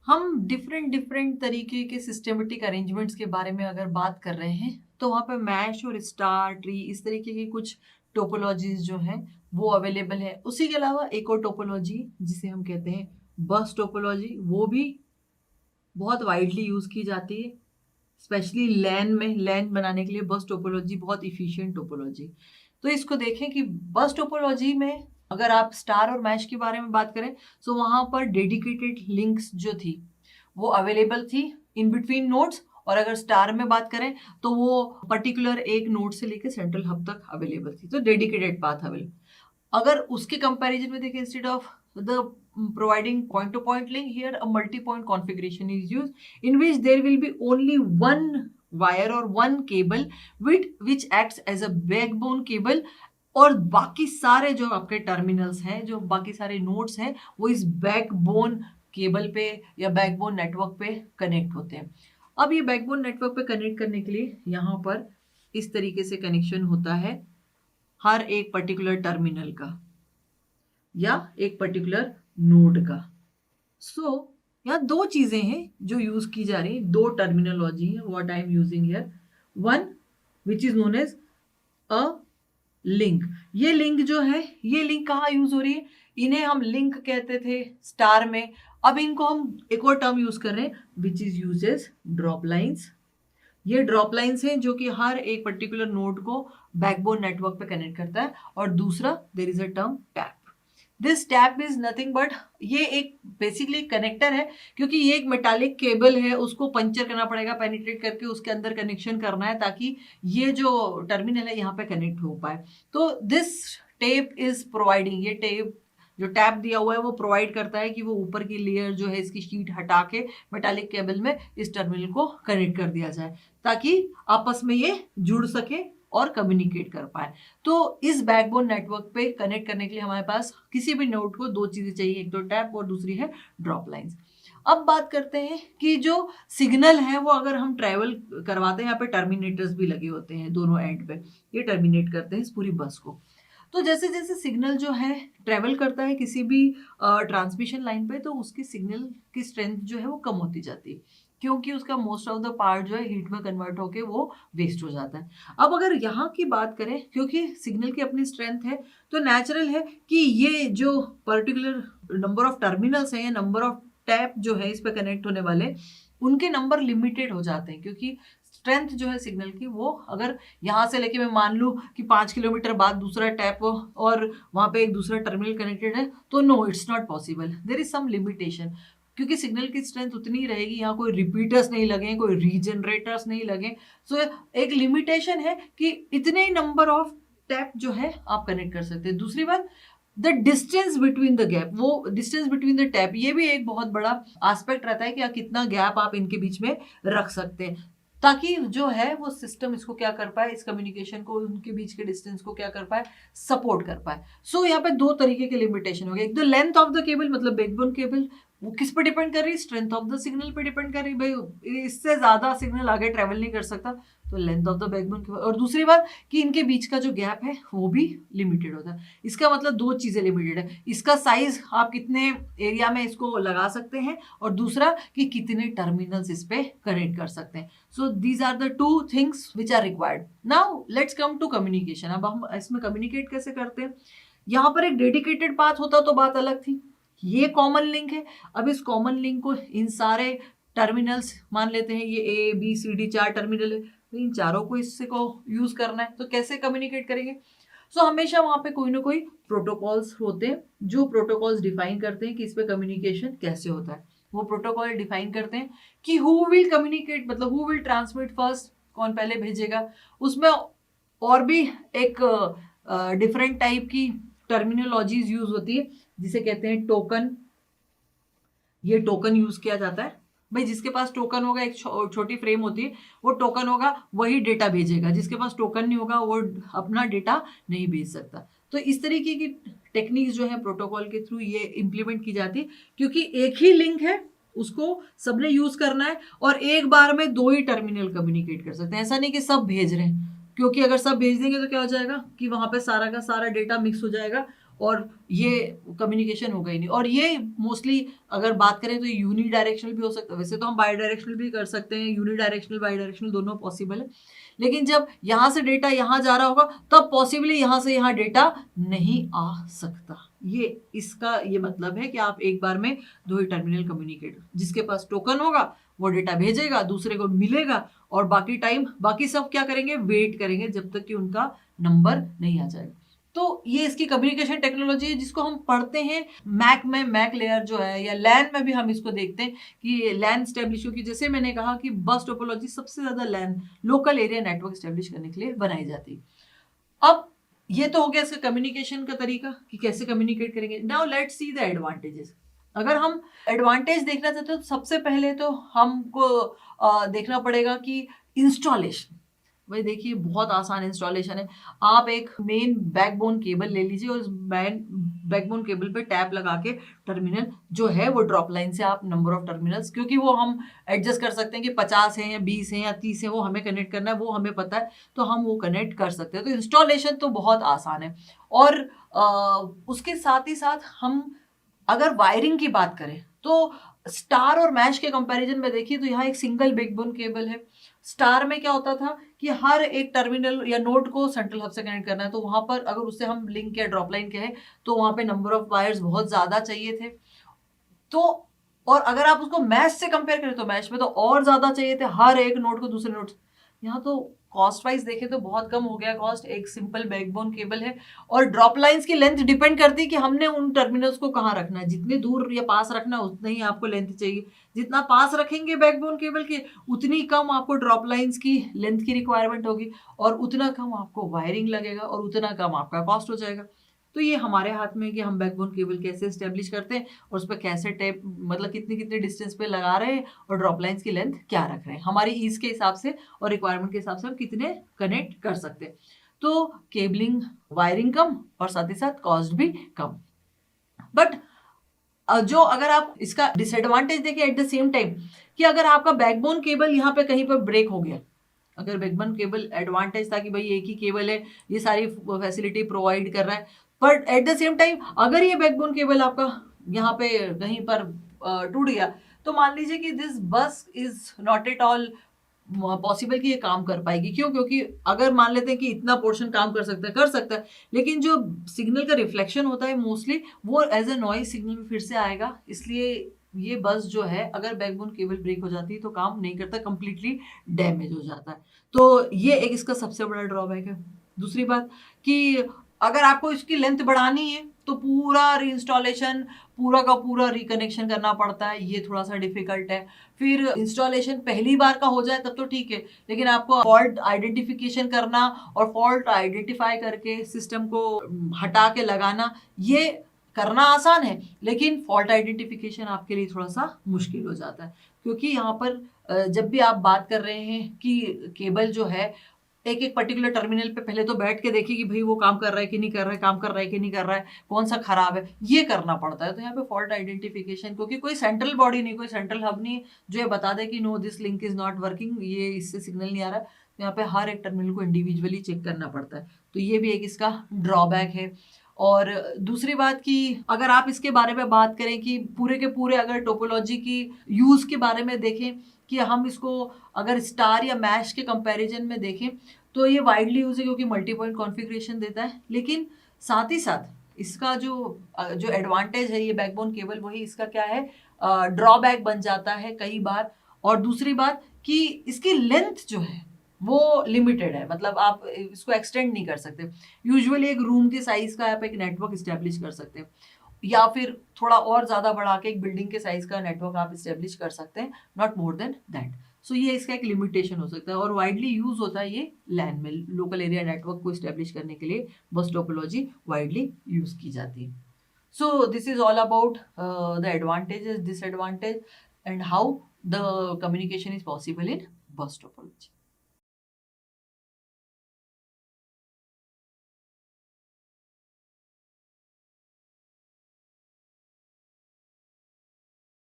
हम different different तरीके के सिस्टमेटिक अरेंजमेंट्स के बारे में अगर बात कर रहे हैं तो वहाँ पे मैश और स्टार ट्री इस तरीके की कुछ टोपोलॉजीज जो हैं वो अवेलेबल है। उसी के अलावा एक और टोपोलॉजी जिसे हम कहते हैं बस टोपोलॉजी, वो भी बहुत वाइडली यूज की जाती है, स्पेशली लैन में। लैन बनाने के लिए बस टोपोलॉजी बहुत इफिशियंट टोपोलॉजी। तो इसको देखें कि बस टोपोलॉजी में अगर आप स्टार और मैश के बारे में बात करें तो वहां पर डेडिकेटेड लिंक्स जो थी वो अवेलेबल थी इन बिटवीन नोड्स, और अगर स्टार में बात करें तो वो पर्टिकुलर एक नोड से लेकर सेंट्रल हब तक अवेलेबल थी, तो डेडिकेटेड पाथ अवेलेबल। अगर उसके कंपैरिजन में देखें, instead of the providing point to point link, here a multi point configuration is used in which there will be only one wire or one cable with which acts as a backbone cable, और बाकी सारे जो आपके terminals हैं, जो बाकी सारे nodes हैं, वो इस बैकबोन केबल पे या बैकबोन नेटवर्क पे कनेक्ट होते हैं। अब ये बैकबोन नेटवर्क पे कनेक्ट करने के लिए यहाँ पर इस तरीके से कनेक्शन होता है हर एक पर्टिकुलर टर्मिनल का या एक पर्टिकुलर नोड का। सो यहाँ दो चीजें हैं जो यूज की जा रही है, दो टर्मिनोलॉजी है what I am using here. One which is known as a link. ये लिंक जो है, ये लिंक कहाँ यूज हो रही है? इन्हें हम लिंक कहते थे स्टार में, अब इनको हम एक और टर्म यूज कर रहे हैं which is use as drop lines. ये ड्रॉप लाइन्स हैं जो कि हर एक पर्टिकुलर नोड को बैकबोन नेटवर्क पे कनेक्ट करता है। और दूसरा there is a term tap. This tap is nothing but ये एक बेसिकली कनेक्टर है, क्योंकि ये एक मेटालिक केबल है, उसको पंचर करना पड़ेगा, पेनिट्रेट करके उसके अंदर कनेक्शन करना है ताकि ये जो टर्मिनल है यहाँ पे कनेक्ट हो पाए। तो दिस टेप इज प्रोवाइडिंग, ये टेप जो टैप दिया हुआ है वो प्रोवाइड करता है कि वो ऊपर की लेयर जो है इसकी शीट हटा के मेटालिक केबल में इस टर्मिनल को कनेक्ट कर दिया जाए ताकि आपस में ये जुड़ सके और कम्युनिकेट कर पाए। तो इस बैकबोन नेटवर्क पे कनेक्ट करने के लिए हमारे पास किसी भी नोड को दो चीजें चाहिए, एक तो टैप और दूसरी है ड्रॉप लाइंस। अब बात करते हैं कि जो सिग्नल है वो अगर हम ट्रेवल करवाते हैं, यहाँ पे टर्मिनेटर्स भी लगे होते हैं दोनों एंड पे, ये टर्मिनेट करते हैं इस पूरी बस को। तो जैसे जैसे सिग्नल जो है ट्रेवल करता है किसी भी ट्रांसमिशन लाइन पे, तो उसकी सिग्नल की स्ट्रेंथ जो है वो कम होती जाती है, क्योंकि उसका मोस्ट ऑफ द पार्ट जो है हीट में कन्वर्ट होके वो वेस्ट हो जाता है। अब अगर यहाँ की बात करें, क्योंकि सिग्नल की अपनी स्ट्रेंथ है, तो नेचुरल है कि ये जो पर्टिकुलर नंबर ऑफ टर्मिनल्स हैं या नंबर ऑफ टैप जो है इस पे कनेक्ट होने वाले, उनके नंबर लिमिटेड हो जाते हैं, क्योंकि स्ट्रेंथ जो है सिग्नल की वो अगर यहाँ से लेके मैं मान लूँ कि 5 किलोमीटर बाद दूसरा टैप और वहाँ पे एक दूसरा टर्मिनल कनेक्टेड है, तो no it's not possible, there is some limitation, क्योंकि सिग्नल की स्ट्रेंथ उतनी ही रहेगी, यहाँ कोई रिपीटर्स नहीं लगे, कोई रीजनरेटर्स नहीं लगे। सो एक लिमिटेशन है कि इतने ही नंबर ऑफ टैप जो है आप कनेक्ट कर सकते हैं। दूसरी बात, the distance between the gap, वो डिस्टेंस बिटवीन द टैप, ये भी एक बहुत बड़ा एस्पेक्ट रहता है कि कितना गैप आप इनके बीच में रख सकते हैं ताकि जो है वो सिस्टम इसको क्या कर पाए, इस कम्युनिकेशन को, उनके बीच के डिस्टेंस को क्या कर पाए, सपोर्ट कर पाए। सो यहाँ पे दो तरीके के लिमिटेशन हो गए। एक तो लेंथ ऑफ द केबल, मतलब बैकबोन केबल, वो किस पे डिपेंड कर रही है? स्ट्रेंथ ऑफ द सिग्नल पे डिपेंड कर रही है। भाई इससे ज्यादा सिग्नल आगे ट्रेवल नहीं कर सकता, तो length of the backbone cable. और दूसरी बात कि इनके बीच का जो गैप है वो भी लिमिटेड होता है। इसका मतलब दो चीजें लिमिटेड है, इसका साइज आप कितने एरिया में इसको लगा सकते हैं, और दूसरा कि कितने टर्मिनल्स इस पे कनेक्ट कर सकते हैं। So these are the two things which are required. Now let's come to communication. अब हम इसमें कम्युनिकेट कैसे करते हैं? यहाँ पर एक डेडिकेटेड पाथ होता तो बात अलग थी, ये कॉमन लिंक है। अब इस कॉमन लिंक को इन सारे टर्मिनल्स, मान लेते हैं ये A B C D 4 terminal है, तो इन चारों को इससे को यूज करना है, तो कैसे कम्युनिकेट करेंगे? सो हमेशा वहां पे कोई ना कोई प्रोटोकॉल्स होते हैं जो प्रोटोकॉल्स डिफाइन करते हैं कि इस पे कम्युनिकेशन कैसे होता है। वो प्रोटोकॉल डिफाइन करते हैं कि हु विल कम्युनिकेट, मतलब हु विल ट्रांसमिट फर्स्ट, कौन पहले भेजेगा। उसमें और भी एक डिफरेंट टाइप की टर्मिनोलॉजीज यूज होती है जिसे कहते हैं टोकन। ये टोकन यूज किया जाता है। भाई जिसके पास टोकन होगा, एक छोटी फ्रेम होती है, वो टोकन होगा वही डेटा भेजेगा, जिसके पास टोकन नहीं होगा वो अपना डेटा नहीं भेज सकता। तो इस तरीके की टेक्निक्स जो है प्रोटोकॉल के थ्रू ये इंप्लीमेंट की जाती है, क्योंकि एक ही लिंक है, उसको सबने यूज करना है, और एक बार में दो ही टर्मिनल कम्युनिकेट कर सकते हैं। ऐसा नहीं कि सब भेज रहे हैं, क्योंकि अगर सब भेज देंगे तो क्या हो जाएगा कि वहां पे सारा का सारा डेटा मिक्स हो जाएगा और ये कम्युनिकेशन होगा ही नहीं। और ये मोस्टली अगर बात करें तो यूनी डायरेक्शनल भी हो सकता है, वैसे तो हम बाई डायरेक्शनल भी कर सकते हैं, यूनी डायरेक्शनल बाई डायरेक्शनल दोनों पॉसिबल है, लेकिन जब यहाँ से डेटा यहाँ जा रहा होगा तब पॉसिबली यहाँ से यहाँ डेटा नहीं आ सकता। ये इसका ये मतलब है कि आप एक बार में दो ही टर्मिनल कम्युनिकेटर, जिसके पास टोकन होगा वो डेटा भेजेगा, दूसरे को मिलेगा, और बाकी टाइम बाकी सब क्या करेंगे, वेट करेंगे जब तक कि उनका नंबर नहीं आ जाएगा। तो ये इसकी कम्युनिकेशन टेक्नोलॉजी है, जिसको हम पढ़ते हैं मैक में, मैक लेयर जो है, या लैन में भी हम इसको देखते हैं कि लैन स्टेब्लिश, क्योंकि जैसे मैंने कहा कि बस टोपोलॉजी सबसे ज्यादा लैन, लोकल एरिया नेटवर्क स्टेब्लिश करने के लिए बनाई जाती है। अब ये तो हो गया इसका कम्युनिकेशन का तरीका कि कैसे कम्युनिकेट करेंगे। Now let's see the advantages. अगर हम एडवांटेज देखना चाहते हो तो सबसे पहले तो हमको देखना पड़ेगा कि इंस्टॉलेशन। भाई देखिए बहुत आसान इंस्टॉलेशन है। आप एक मेन बैकबोन केबल ले लीजिए और उस बैकबोन केबल पे टैप लगा के टर्मिनल जो है वो ड्रॉप लाइन से आप नंबर ऑफ टर्मिनल्स, क्योंकि वो हम एडजस्ट कर सकते हैं कि 50 है या 20 है या 30 है, वो हमें कनेक्ट करना है, वो हमें पता है, तो हम वो कनेक्ट कर सकते हैं। तो इंस्टॉलेशन तो बहुत आसान है। और उसके साथ ही साथ हम अगर वायरिंग की बात करें तो स्टार और मैश के कंपैरिजन में देखिए तो यहाँ एक सिंगल बैकबोन केबल है। स्टार में क्या होता था कि हर एक टर्मिनल या नोड को सेंट्रल हब से कनेक्ट करना है, तो वहां पर अगर उससे हम लिंक या ड्रॉप लाइन कहें तो वहां पे नंबर ऑफ वायर्स बहुत ज्यादा चाहिए थे। तो और अगर आप उसको मैश से कंपेयर करें तो मैश में तो और ज्यादा चाहिए थे हर एक नोड को दूसरे नोड। यहाँ तो कॉस्ट वाइज देखें तो बहुत कम हो गया कॉस्ट, एक सिंपल बैकबोन केबल है। और ड्रॉप लाइंस की लेंथ डिपेंड करती है कि हमने उन टर्मिनल्स को कहाँ रखना है, जितने दूर या पास रखना है उतना ही आपको लेंथ चाहिए। जितना पास रखेंगे बैकबोन केबल के उतनी कम आपको ड्रॉप लाइंस की लेंथ की रिक्वायरमेंट होगी, और उतना कम आपको वायरिंग लगेगा, और उतना कम आपका कॉस्ट हो जाएगा। तो ये हमारे हाथ में है कि हम बैकबोन केबल कैसे स्टेब्लिश करते हैं और उस पर कैसे टेप, मतलब कितनी कितनी डिस्टेंस पे लगा रहे हैं और ड्रॉप लाइंस की लेंथ क्या रख रहे हैं, हमारी ईज के हिसाब से और रिक्वायरमेंट के हिसाब से हम कितने कनेक्ट कर सकते हैं। तो केबलिंग, वायरिंग कम और साथ ही साथ कॉस्ट भी कम। बट जो अगर आप इसका डिसएडवांटेज देखें एट द सेम टाइम, कि अगर आपका बैकबोन केबल यहाँ पे कहीं पर ब्रेक हो गया, अगर बैकबोन केबल एडवांटेज था कि भाई एक ही केबल है, ये सारी फैसिलिटी प्रोवाइड कर रहा है, but at the same time अगर ये बैकबोन केबल आपका यहाँ पे कहीं पर टूट गया, तो मान लीजिए कि दिस बस is not at all possible कि ये काम कर पाएगी। क्यों? क्योंकि अगर मान लेते हैं कि इतना पोर्शन काम कर सकता है, लेकिन जो सिग्नल का रिफ्लेक्शन होता है मोस्टली वो एज ए नॉइज सिग्नल में फिर से आएगा। इसलिए ये बस जो है अगर बैकबोन केबल ब्रेक हो जाती है तो काम नहीं करता, कंप्लीटली डैमेज हो जाता है। तो ये एक इसका सबसे बड़ा ड्रॉबैक है। दूसरी बात कि अगर आपको इसकी लेंथ बढ़ानी है तो पूरा रीइंस्टॉलेशन, पूरा का पूरा रिकनेक्शन करना पड़ता है, ये थोड़ा सा डिफिकल्ट है। फिर इंस्टॉलेशन पहली बार का हो जाए तब तो ठीक है, लेकिन आपको फॉल्ट आइडेंटिफिकेशन करना और फॉल्ट आइडेंटिफाई करके सिस्टम को हटा के लगाना, ये करना आसान है, लेकिन फॉल्ट आइडेंटिफिकेशन आपके लिए थोड़ा सा मुश्किल हो जाता है। क्योंकि यहाँ पर जब भी आप बात कर रहे हैं कि केबल जो है एक एक पर्टिकुलर टर्मिनल पे पहले तो बैठ के देखिए कि भाई वो काम कर रहा है कि नहीं कर रहा है, काम कर रहा है कि नहीं कर रहा है, कौन सा खराब है, ये करना पड़ता है। तो यहाँ पे फॉल्ट आइडेंटिफिकेशन, क्योंकि कोई सेंट्रल बॉडी नहीं, कोई सेंट्रल हब नहीं जो ये बता दे कि no this link is not working, ये इससे सिग्नल नहीं आ रहा है, तो यहाँ पे हर एक टर्मिनल को इंडिविजुअली चेक करना पड़ता है। तो ये भी एक इसका ड्रॉबैक है। और दूसरी बात कि अगर आप इसके बारे में बात करें कि पूरे के पूरे अगर टोपोलॉजी की यूज के बारे में देखें कि हम इसको अगर स्टार या मैश के कंपैरिजन में देखें तो ये वाइडली यूज है क्योंकि मल्टी पॉइंट कॉन्फ़िगरेशन देता है। लेकिन साथ ही साथ इसका जो जो एडवांटेज है ये बैकबोन केबल, वही इसका क्या है, ड्रॉबैक बन जाता है कई बार। और दूसरी बात कि इसकी लेंथ जो है वो लिमिटेड है, मतलब आप इसको एक्सटेंड नहीं कर सकते। यूजुअली एक रूम के साइज का आप एक नेटवर्क स्टेब्लिश कर सकते हैं, या फिर थोड़ा और ज्यादा बढ़ा के एक बिल्डिंग के साइज का नेटवर्क आप स्टेब्लिश कर सकते हैं, नॉट मोर देन दैट। सो ये इसका एक लिमिटेशन हो सकता है। और वाइडली यूज होता है ये लैन में, लोकल एरिया नेटवर्क को स्टेब्लिश करने के लिए बस टोपोलॉजी वाइडली यूज की जाती है। So this is all about the advantages, disadvantage and how the communication is possible in बस टोपोलॉजी।